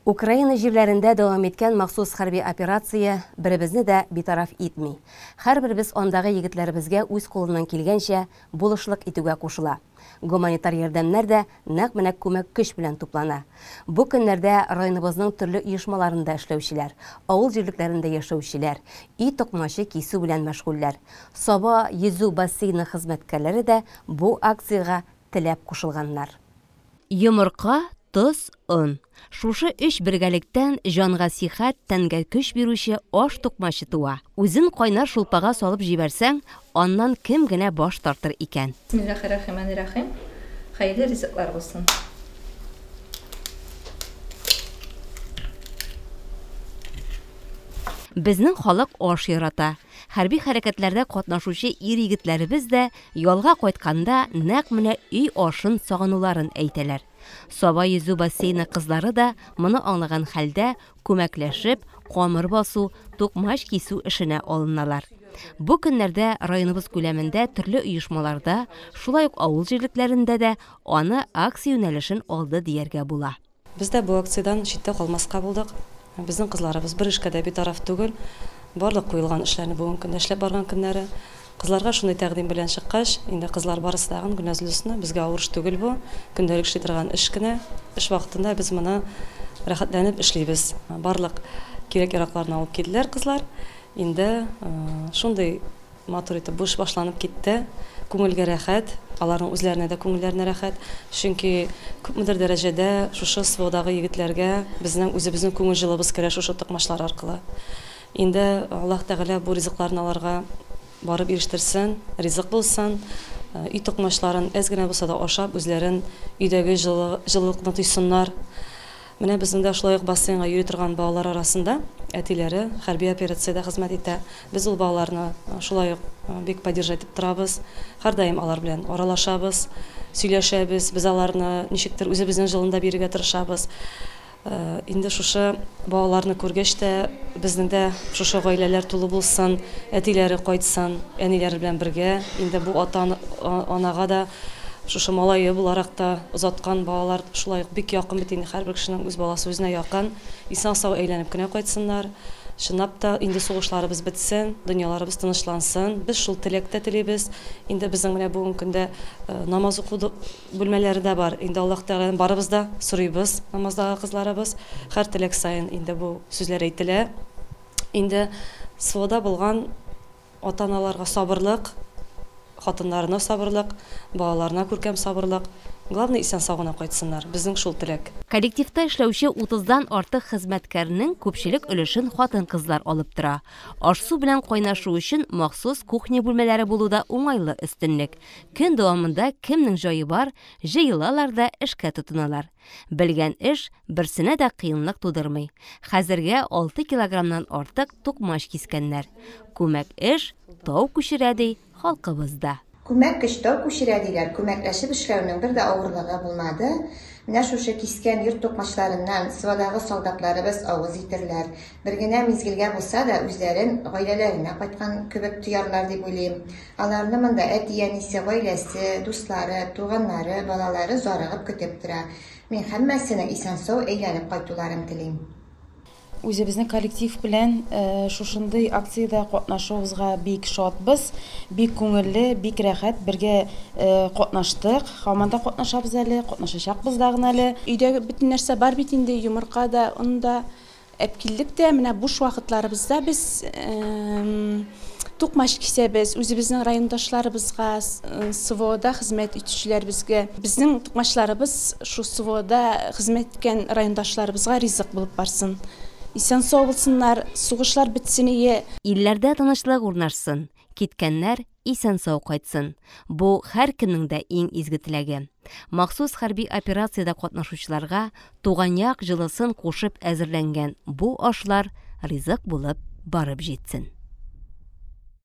Украина җирләрендә дәвам иткән махсус хәрби операция беребезне дә битараф итми. Һәрберебез андагы егетләребезгә үз кулыннан килгәнчә булышлык итүгә кушыла. Гуманитар ярдәмнәр дә нәкъ менә күмәк көч белән туплана. Бу көннәрдә районыбызның төрле оешмаларында эшләүчеләр, авыл җирлекләрендә яшәүчеләр, үй токмачы кисү белән мәшгульләр, Саба йөзү бассейны хезмәткәрләре дә бу акциягә теләп кушылганнар. Йомырка, тоз, он. Шушы өч бергәлектән җанга сихәт, тәнгә көч бирүче аш тукмачы туа. Үзен кайнар шулпага салып җибәрсәң, аннан кем генә баш тартыр икән. Бисмиллаһир-рахманир-рахим. Хәерле ризыклар булсын. Безнең халык аш ярата. Хәрби хәрәкәтләрдә катнашучы ир-егетләребез дә ялга кайтканда нәкъ менә өй ашын сагынуларын әйтәләр. Саба йөзү бассейны кызлары да моны аңлаган хәлдә күмәкләшеп, камыр басу, тукмач кисү эшенә алыналар. Бу көннәрдә районыбыз күләмендә төрле оешмаларда, шулай ук авыл җирлекләрендә дә аны акция юнәлешен алды дияргә була. Без дә бу акциядән читтә калмаска булдык. Безнең кызларыбыз бер эшкә дә битараф түгел. Барлык куелган эшләрне бүген көндә эшләп барган көннәре. Кызларга шундый тәкъдим белән чыккач, инде кызлар барысы да гүнәзлүсне безгә авыр эш түгел бу. Көндәлек эшли торган эш кенә. Эш вакытында без моны рәхәтләнеп эшлибез. Барлык кирәк-яракларны алып килделәр кызлар. Инде шундый матур итеп буш башланып китте. Күңелгә рәхәт, аларның үзләренә дә күңелләренә рәхәт. Чөнки күпмедер дәрәҗәдә шушы сводагы егетләргә безнең үзебезнең күңел җылыбыз керә шушы токмачлар аркылы. Инде Аллаһ Тәгалә бу ризыкларны аларга барып ирештерсен, ризык булсын, үй токмачларын әз генә булса да ашап, үзләрен өйдәге җылылыкны тойсыннар. Менә безнең дә шулай ук бассейнга йөри торган балалар арасында әтиләре хәрби операциядә хезмәт итә. Без ул балаларны шулай ук бик поддержать итеп торабыз. Һәрдаим алар белән аралашабыз, сөйләшәбез, без аларны ничектер үзебезнең җылында бирергә тырышабыз. Инде шушы балаларны күргәч тә безнең дә шушы гаиләләр тулы булсын, әтиләре кайтсын, әниләре белән бергә. Инде бу ата-анага да шушы малайы буларак та озаткан балалар шулай ук бик якын бит инде һәрбер кешенең үз баласы үзенә якын. Исән-сау әйләнеп кенә кайтсыннар. Чынлап та инде сугышларыбыз бетсен, дөньяларыбыз тынычлансын. Без шул теләктә телибез. Инде безнең менә бүген көндә намаз уку бүлмәләре дә бар. Инде Аллаһ Тәгаләдән барыбыз да сорыйбыз, намаздагы кызларыбыз. Һәр теләк саен инде бу сүзләр әйтелә. Инде свода булган ата-аналарга сабырлык, хатыннарына сабырлык, балаларына күркәм сабырлык. Главное исән-сау гына кайтсыннар. Безнең шул теләк. Коллективта эшләүче 30дан артык хезмәткәрнең күпчелек өлешен хатын-кызлар алып тора. Аш-су белән кайнашу өчен махсус кухня бүлмәләре булуда уңайлы өстенлек. Көн дәвамында кемнең җае бар, җыелалар да эшкә тотыналар. Белгән эш берсенә дә кыенлык тудырмый. Хәзергә 6 килограммнан артык тукмач кискәннәр. Күмәк эш тау күчерә ди халкыбызда. Күмәк көчтәү күчерә диләр. Күмәкләшеп эшләүнең бер дә авырлыгы булмады. Менә шушы кискән йорт токмачларыннан сводагы солдатларыбыз авыз итерләр. Бер генә мизгелгә булса да үзләрен гаиләләренә кайткан кебек тоярлар дип уйлыйм. Аларны монда әти-әнисе, гаиләсе, дуслары, туганнары, балалары зарыгып көтеп тора. Мин һәммәсенең исән-сау әйләнеп кайтуларын телим. Үзебезнең коллектив белән шушындый акциядә катнашуыбызга бик шатбыз, бик күңелле, бик рәхәт бергә катнаштык. Һаман да катнашабыз әле, катнашачакбыз да гына әле. Өйдә бөтен нәрсә бар бит инде, йомырка да, он да, әпкиллек тә, менә буш вакытларыбызда без тукмач кисәбез, үзебезнең райондашларыбызга, СВОда хезмәт итүчеләребезгә, безнең тукмачларыбыз шу СВОда хезмәт иткән райондашларыбызга ризык булып барсын. Исән-сау булсыннар, сугышлар бетсен ие. Илләрдә тынычлык урнашсын, киткәннәр исән-сау кайтсын. Бу һәр кемнең дә иң изге теләге. Махсус хәрби операциядә катнашучыларга туган як җылысын кушып әзерләнгән бу ашлар ризык булып барып җитсен.